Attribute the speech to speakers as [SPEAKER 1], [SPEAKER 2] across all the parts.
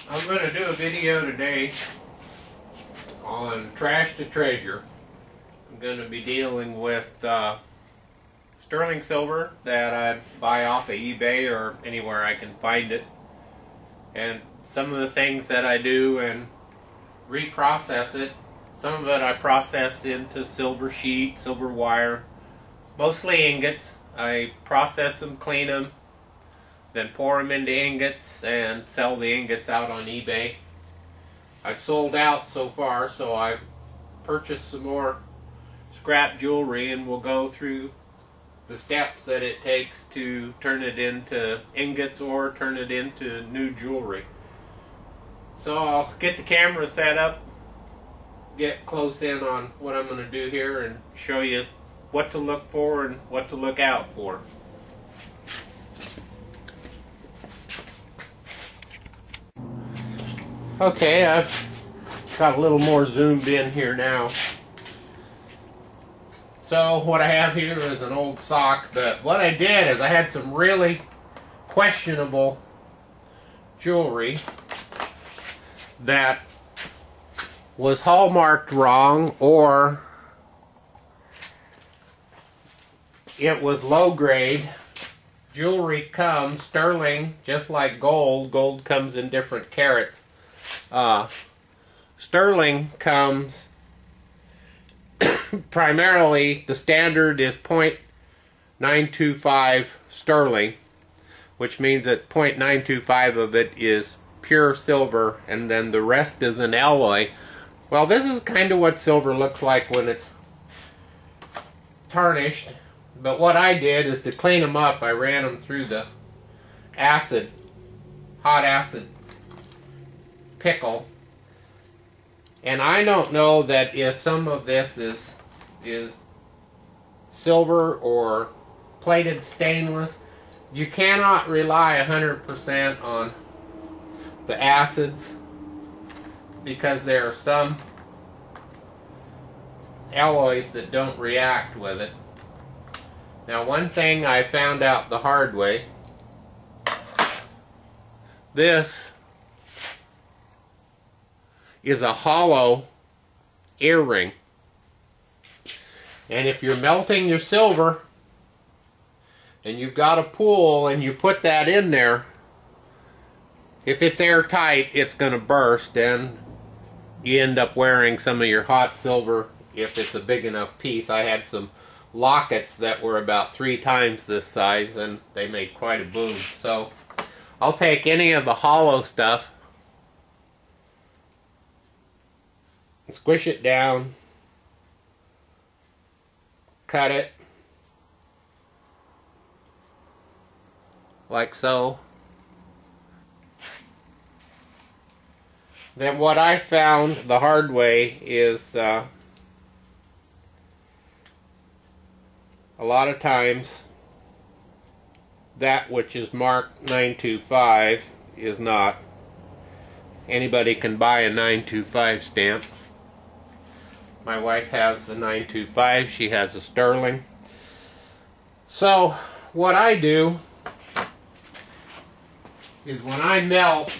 [SPEAKER 1] I'm going to do a video today on trash to treasure. I'm going to be dealing with sterling silver that I buy off of eBay or anywhere I can find it, and some of the things that I do and reprocess it. Some of it I process into silver sheet, silver wire, mostly ingots. I process them, clean them, then pour them into ingots and sell the ingots out on eBay. I've sold out so far, so I've purchased some more scrap jewelry, and we'll go through the steps that it takes to turn it into ingots or turn it into new jewelry. So I'll get the camera set up, get close in on what I'm going to do here, and show you what to look for and what to look out for. Okay, I've got a little more zoomed in here now. So what I have here is an old sock, but what I did is I had some really questionable jewelry that was hallmarked wrong, or it was low grade. Jewelry comes sterling, just like gold. Gold comes in different carats. Sterling comes primarily, the standard is 0.925 sterling, which means that 0.925 of it is pure silver, and then the rest is an alloy. Well, this is kind of what silver looks like when it's tarnished, but what I did is to clean them up, I ran them through the acid, hot acid pickle. And I don't know that if some of this is silver or plated stainless. You cannot rely 100% on the acids, because there are some alloys that don't react with it. Now, one thing I found out the hard way, this is a hollow earring, and if you're melting your silver and you've got a pool and you put that in there, if it's airtight, it's going to burst, and you end up wearing some of your hot silver if it's a big enough piece. I had some lockets that were about 3 times this size, and they made quite a boom. So I'll take any of the hollow stuff, squish it down, cut it like so. Then what I found the hard way is a lot of times that which is marked 925 is not. Anybody can buy a 925 stamp. My wife has the 925, she has a sterling. So what I do is when I melt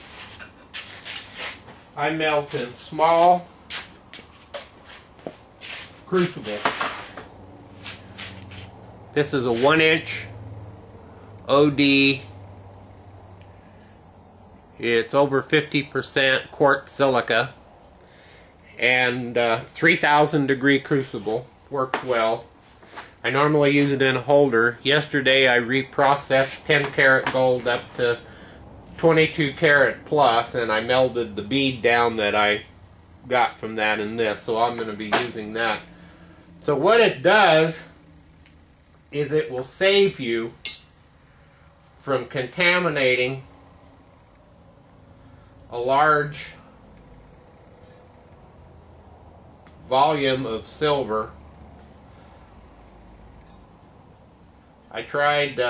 [SPEAKER 1] in small crucible. This is a 1-inch OD. It's over 50% quartz silica, and 3,000 degree crucible. Works well. I normally use it in a holder. Yesterday I reprocessed 10 karat gold up to 22 karat plus, and I melded the bead down that I got from that in this, so I'm going to be using that. So what it does is it will save you from contaminating a large volume of silver. I tried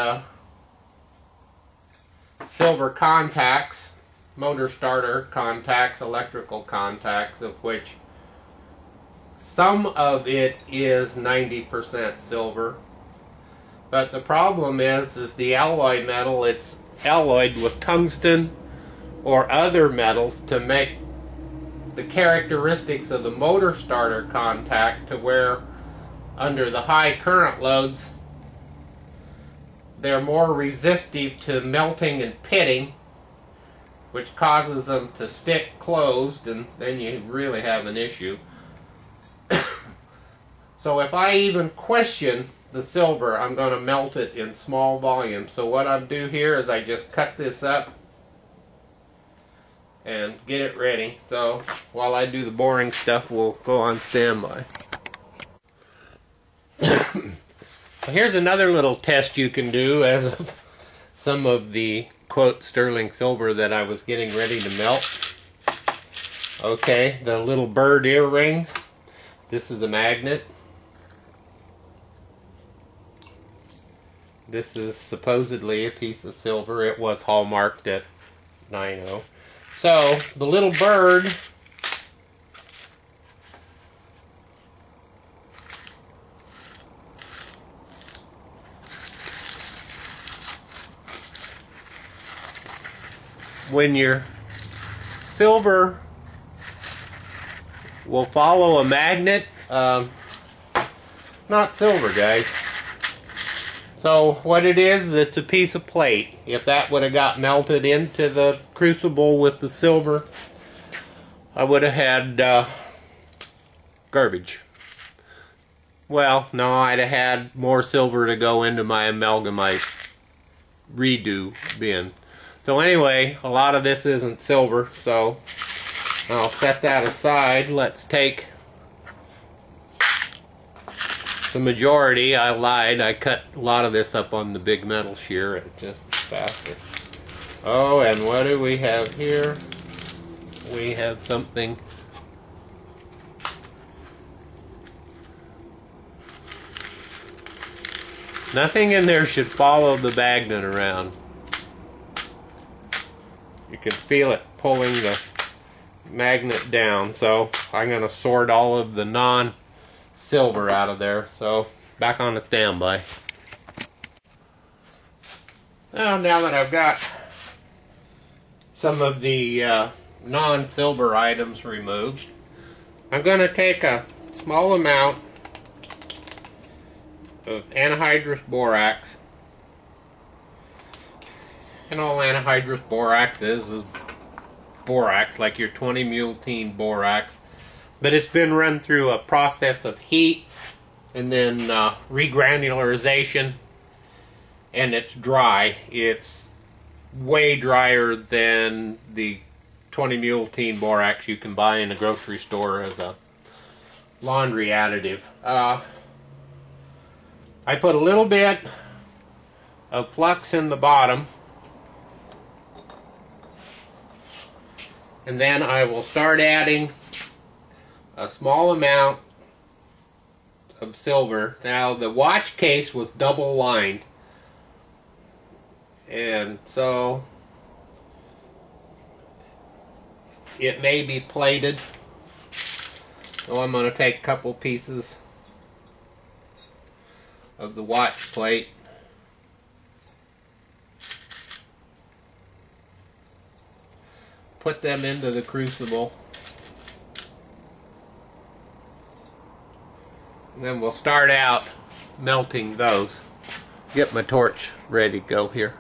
[SPEAKER 1] silver contacts, motor starter contacts, electrical contacts, of which some of it is 90% silver. But the problem is the alloy metal, it's alloyed with tungsten or other metals to make the characteristics of the motor starter contact to where under the high current loads they're more resistive to melting and pitting, which causes them to stick closed, and then you really have an issue. So if I even question the silver, I'm going to melt it in small volumes. So what I do here is I just cut this up and get it ready. So while I do the boring stuff, we'll go on standby. So here's another little test you can do as of some of the quote sterling silver that I was getting ready to melt. Okay, the little bird earrings. This is a magnet. This is supposedly a piece of silver. It was hallmarked at 9.0. So the little bird when your silver will follow a magnet, not silver, guys. So what it is, it's a piece of plate. If that would have got melted into the crucible with the silver, I would have had garbage. Well, no, I'd have had more silver to go into my amalgamite redo bin. So anyway, a lot of this isn't silver, so I'll set that aside. Let's take the majority. I lied. I cut a lot of this up on the big metal shear. It's just faster. Oh, and what do we have here? We have something. Nothing in there should follow the magnet around. You can feel it pulling the magnet down. So I'm going to sort all of the non-silver out of there. So back on the standby. Now that I've got some of the non-silver items removed, I'm going to take a small amount of anhydrous borax. And all anhydrous borax is borax, like your 20-multene borax. But it's been run through a process of heat and then regranularization, and it's dry. It's way drier than the 20-multene borax you can buy in a grocery store as a laundry additive. I put a little bit of flux in the bottom, and then I will start adding a small amount of silver. Now the watch case was double lined, and so it may be plated. So I'm going to take a couple pieces of the watch plate, put them into the crucible, and then we'll start out melting those. Get my torch ready to go here.